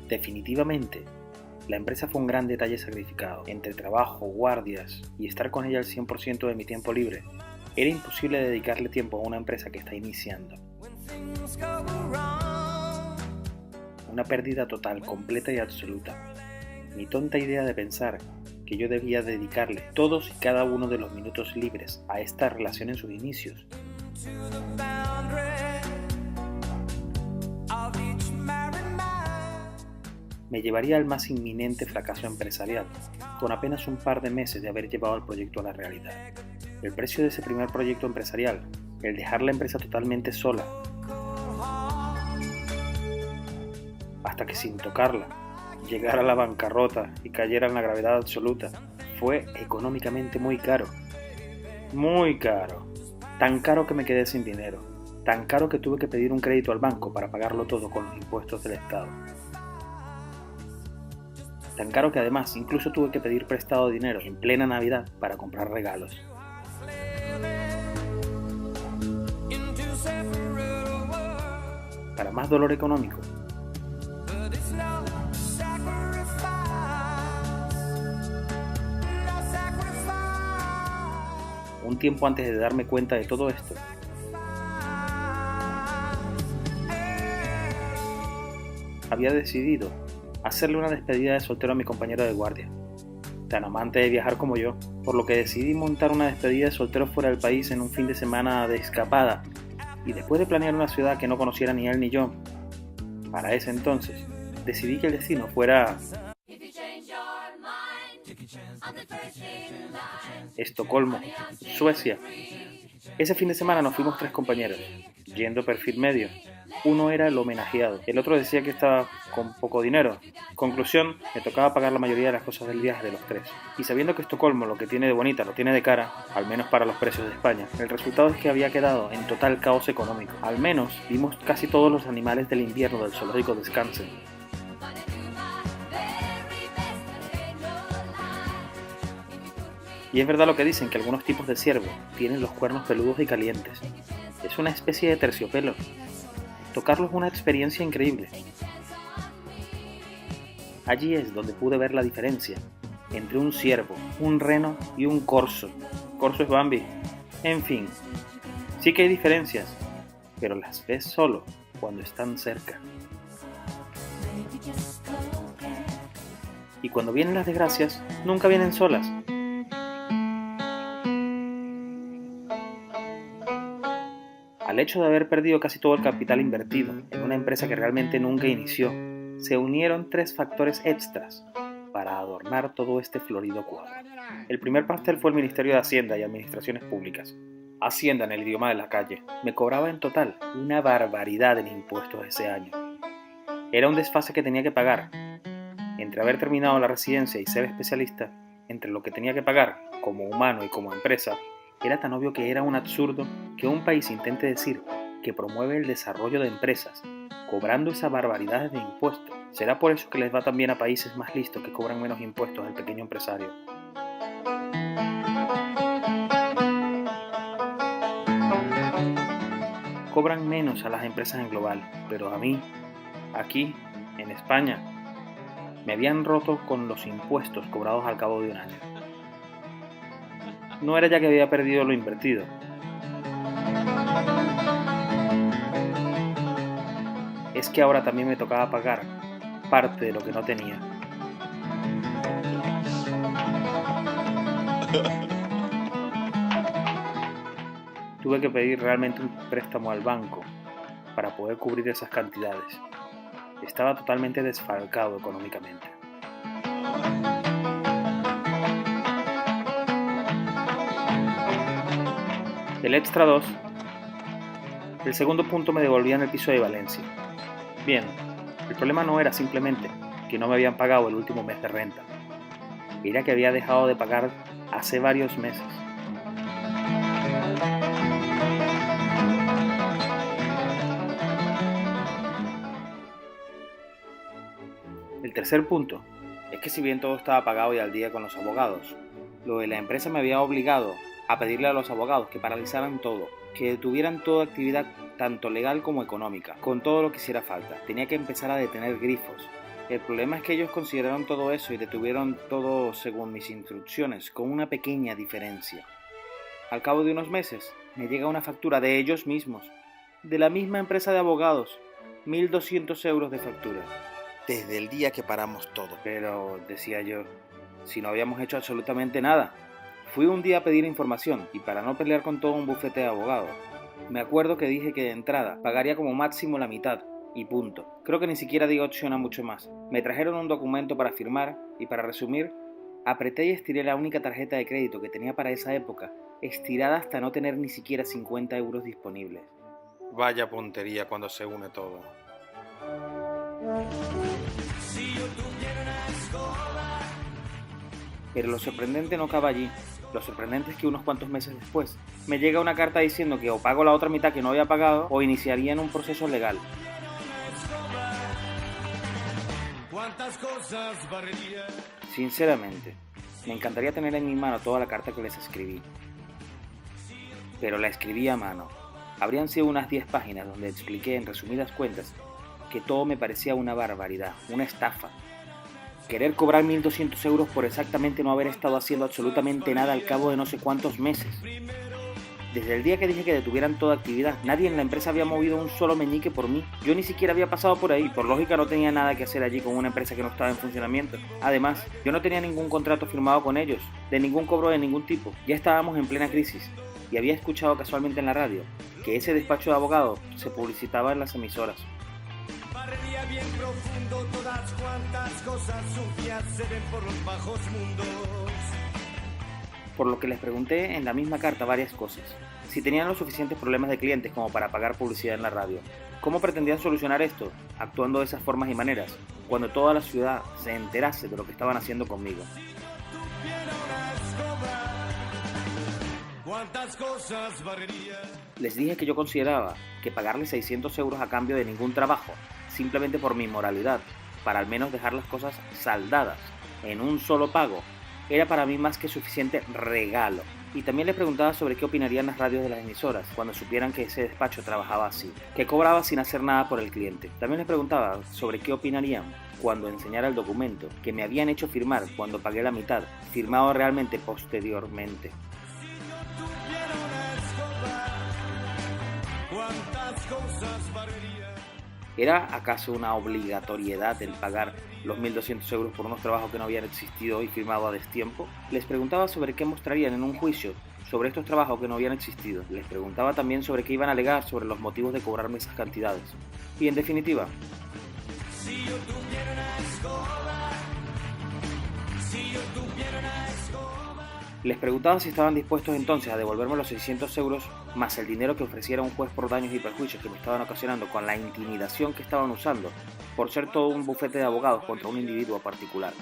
Definitivamente, la empresa fue un gran detalle sacrificado. Entre trabajo, guardias y estar con ella al 100% de mi tiempo libre, era imposible dedicarle tiempo a una empresa que está iniciando. Una pérdida total, completa y absoluta. Mi tonta idea de pensar que yo debía dedicarle todos y cada uno de los minutos libres a esta relación en sus inicios. Me llevaría al más inminente fracaso empresarial, con apenas un par de meses de haber llevado el proyecto a la realidad. El precio de ese primer proyecto empresarial, el dejar la empresa totalmente sola, hasta que sin tocarla, llegara a la bancarrota y cayera en la gravedad absoluta, fue económicamente muy caro. Muy caro. Tan caro que me quedé sin dinero. Tan caro que tuve que pedir un crédito al banco para pagarlo todo con los impuestos del Estado. Tan caro que además incluso tuve que pedir prestado dinero en plena Navidad para comprar regalos. Para más dolor económico, un tiempo antes de darme cuenta de todo esto, había decidido hacerle una despedida de soltero a mi compañero de guardia, tan amante de viajar como yo, por lo que decidí montar una despedida de soltero fuera del país en un fin de semana de escapada, y después de planear una ciudad que no conociera ni él ni yo, para ese entonces, decidí que el destino fuera Estocolmo, Suecia. Ese fin de semana nos fuimos 3 compañeros, yendo perfil medio. Uno era el homenajeado, el otro decía que estaba con poco dinero. Conclusión, me tocaba pagar la mayoría de las cosas del viaje de los 3. Y sabiendo que Estocolmo lo que tiene de bonita lo tiene de cara, al menos para los precios de España, el resultado es que había quedado en total caos económico. Al menos vimos casi todos los animales del invierno del zoológico de Skansen. Y es verdad lo que dicen, que algunos tipos de ciervo tienen los cuernos peludos y calientes. Es una especie de terciopelo. Tocarlo es una experiencia increíble. Allí es donde pude ver la diferencia entre un ciervo, un reno y un corzo. Corzo es Bambi. En fin, sí que hay diferencias, pero las ves solo cuando están cerca. Y cuando vienen las desgracias, nunca vienen solas. Al hecho de haber perdido casi todo el capital invertido en una empresa que realmente nunca inició, se unieron 3 factores extras para adornar todo este florido cuadro. El primer pastel fue el Ministerio de Hacienda y Administraciones Públicas. Hacienda en el idioma de la calle. Me cobraba en total una barbaridad en impuestos ese año. Era un desfase que tenía que pagar. Entre haber terminado la residencia y ser especialista, entre lo que tenía que pagar como humano y como empresa, era tan obvio que era un absurdo que un país intente decir que promueve el desarrollo de empresas, cobrando esas barbaridades de impuestos. ¿Será por eso que les va tan bien a países más listos que cobran menos impuestos al pequeño empresario? Cobran menos a las empresas en global, pero a mí, aquí, en España, me habían roto con los impuestos cobrados al cabo de un año. No era ya que había perdido lo invertido. Es que ahora también me tocaba pagar parte de lo que no tenía. Tuve que pedir realmente un préstamo al banco para poder cubrir esas cantidades. Estaba totalmente desfalcado económicamente. El extra 2, el segundo punto me devolvía en el piso de Valencia. Bien, el problema no era simplemente que no me habían pagado el último mes de renta, era que había dejado de pagar hace varios meses. El tercer punto es que si bien todo estaba pagado y al día con los abogados, lo de la empresa me había obligado a pedirle a los abogados que paralizaran todo, que detuvieran toda actividad tanto legal como económica, con todo lo que hiciera falta. Tenía que empezar a detener grifos, El problema es que ellos consideraron todo eso y detuvieron todo según mis instrucciones, con una pequeña diferencia. Al cabo de unos meses, me llega una factura de ellos mismos, de la misma empresa de abogados, 1.200 euros de factura. Desde el día que paramos todo. Pero, decía yo, si no habíamos hecho absolutamente nada. Fui un día a pedir información y para no pelear con todo un bufete de abogados, me acuerdo que dije que de entrada pagaría como máximo la mitad y punto. Creo que ni siquiera di opción a mucho más. Me trajeron un documento para firmar y para resumir, apreté y estiré la única tarjeta de crédito que tenía para esa época, estirada hasta no tener ni siquiera 50 euros disponibles. Vaya puntería cuando se une todo. Pero lo sorprendente no acaba allí. Lo sorprendente es que unos cuantos meses después me llega una carta diciendo que o pago la otra mitad que no había pagado o iniciarían un proceso legal. Sinceramente, me encantaría tener en mi mano toda la carta que les escribí. Pero la escribí a mano. Habrían sido unas 10 páginas donde expliqué en resumidas cuentas que todo me parecía una barbaridad, una estafa. Querer cobrar 1.200 euros por exactamente no haber estado haciendo absolutamente nada al cabo de no sé cuántos meses. Desde el día que dije que detuvieran toda actividad, nadie en la empresa había movido un solo meñique por mí. Yo ni siquiera había pasado por ahí. Por lógica no tenía nada que hacer allí con una empresa que no estaba en funcionamiento. Además, yo no tenía ningún contrato firmado con ellos, de ningún cobro de ningún tipo. Ya estábamos en plena crisis y había escuchado casualmente en la radio que ese despacho de abogados se publicitaba en las emisoras. Barrería bien profundo, todas cuantas cosas sucias se ven por los bajos mundos. Por lo que les pregunté en la misma carta varias cosas. Si tenían los suficientes problemas de clientes como para pagar publicidad en la radio. ¿Cómo pretendían solucionar esto? Actuando de esas formas y maneras, cuando toda la ciudad se enterase de lo que estaban haciendo conmigo. ¿Cuántas cosas barrería? Les dije que yo consideraba que pagarle 600 euros a cambio de ningún trabajo, simplemente por mi moralidad, para al menos dejar las cosas saldadas en un solo pago, era para mí más que suficiente regalo. Y también les preguntaba sobre qué opinarían las radios de las emisoras cuando supieran que ese despacho trabajaba así, que cobraba sin hacer nada por el cliente. También les preguntaba sobre qué opinarían cuando enseñara el documento que me habían hecho firmar cuando pagué la mitad, firmado realmente posteriormente. ¿Era acaso una obligatoriedad el pagar los 1.200 euros por unos trabajos que no habían existido y firmado a destiempo? Les preguntaba sobre qué mostrarían en un juicio sobre estos trabajos que no habían existido. Les preguntaba también sobre qué iban a alegar sobre los motivos de cobrarme esas cantidades. Y en definitiva, si yo tuviera una escoba, les preguntaba si estaban dispuestos entonces a devolverme los 600 euros más el dinero que ofreciera un juez por daños y perjuicios que me estaban ocasionando con la intimidación que estaban usando por ser todo un bufete de abogados contra un individuo particular.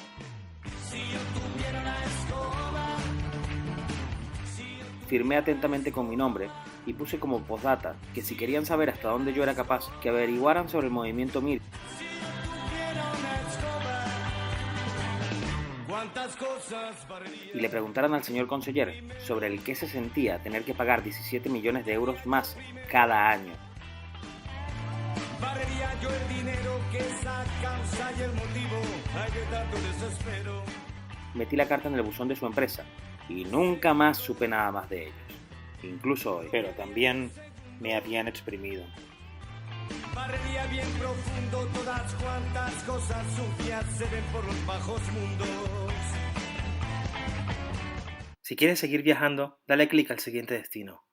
Firmé atentamente con mi nombre y puse como postdata que si querían saber hasta dónde yo era capaz, que averiguaran sobre el movimiento MIR. Y le preguntaran al señor conseller sobre el que se sentía tener que pagar 17 millones de euros más cada año. Metí la carta en el buzón de su empresa y nunca más supe nada más de ellos, incluso hoy. Pero también me habían exprimido. Barrería bien profundo, todas cuantas cosas sucias se ven por los bajos mundos. Si quieres seguir viajando, dale clic al siguiente destino.